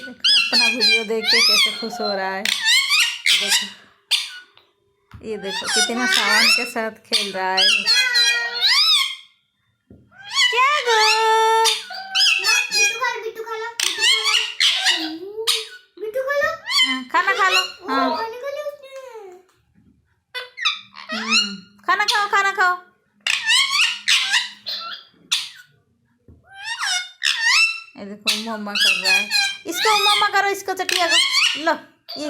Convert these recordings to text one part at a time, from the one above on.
देखो अपना वीडियो देख के कैसे खुश हो रहा है। ये देखो कितना सावन के साथ खेल रहा है। क्या गो बिट्टू खा लो बिट्टू खा लो खाना खा लो। हाँ खाना खाओ खाना खाओ। ये देखो मम्मा कर रहा है। इसको मम्मा करो, इसको चटिया को लो। ये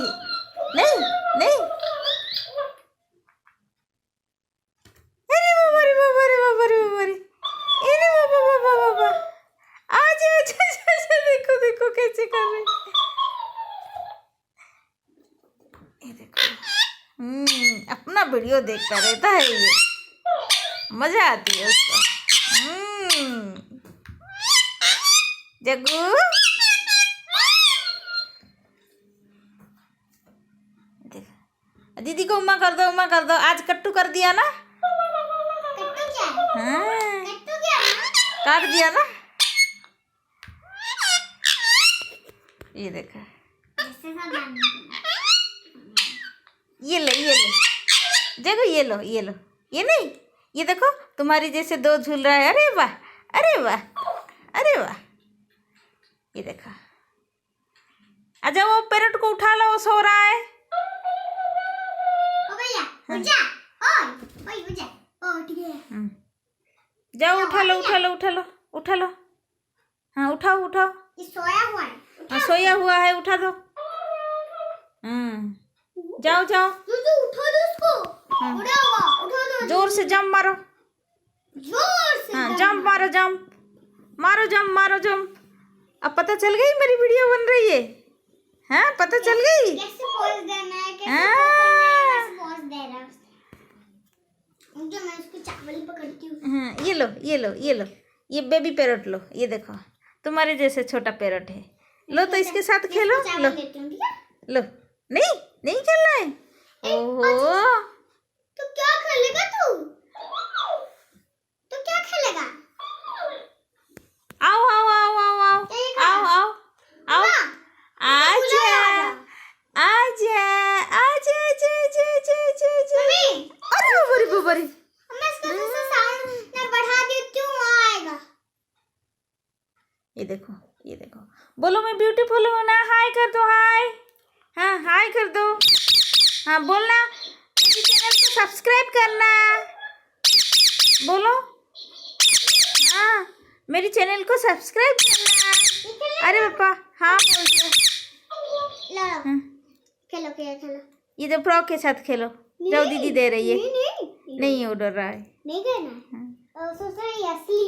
नहीं नहीं। अरे बाबा रे बाबा रे बाबा रे बाबा रे। अरे बाबा बाबा बाबा। आज देखो देखो कैसे कर रहे। ये देखो अपना वीडियो देखता रहता है ये, मजा आती है उसको। जग्गू देखो दीदी को उम्मा कर दो, उम्मा कर दो। आज कट्टू कर दिया ना। कट्टू क्या है? हाँ कट्टू क्या है? काट दिया ना। ये देखो ये लो ये लो जग्गू, ये लो ये लो। ये नहीं, ये देखो तुम्हारी जैसे दो झूल रहा है। अरे वाह अरे वाह अरे वाह। ये देखो अच्छा वो पैरट को उठा लो, वो सो रहा है। ओ भैया उठ जा। ओए उठ जा। ओ ठीक है। जाओ उठा लो उठा लो उठा लो उठा लो। हाँ उठाओ उठाओ। ये सोया हुआ है। हाँ सोया हुआ है, उठा दो। जाओ जाओ उठा दो उसको। उठा दो जोर से जंप मारो। जोर से हाँ जंप मारो, जंप मारो, जंप मारो जंप। अब पता चल गई मेरी वीडियो बन रही है। हाँ पता चल गई। कैसे पोज देना है, कैसे पोज देना है। मुझे मैं उसको चावल पकड़ती हूँ। हाँ ये लो ये लो ये लो। ये बेबी पैरट लो। ये देखो तुम्हारे जैसे छोटा पैरट है। लो तो इसके साथ खेलो। लो लो। नहीं नहीं खेलना है। ओहो तो क्या खेलेगा तू? तो क्या खेलेगा? आओ आओ आओ आओ आओ आओ आओ आओ। आजा आजा आजा आजा आजा आजा आजा। अरे बबरी बबरी। मैं इसका थोड़ा साउंड ना बढ़ा देती हूँ, आएगा। ये देखो ये देखो। बोलो मैं ब्यूटीफुल हूँ ना। हाय कर दो, हाय। हाँ हाय कर दो। हाँ बोलना मेरे चैनल को सब्सक्राइब करना। बोलो हाँ मेरी चैनल को सब्सक्राइब करना। अरे पापा हाँ बोल दिया। खेलो खेलो। ये तो फ्रॉक के साथ खेलो। जाओ दीदी दे रही है। नहीं नहीं वो डर रहा है। नहीं करना। सोच रही है असली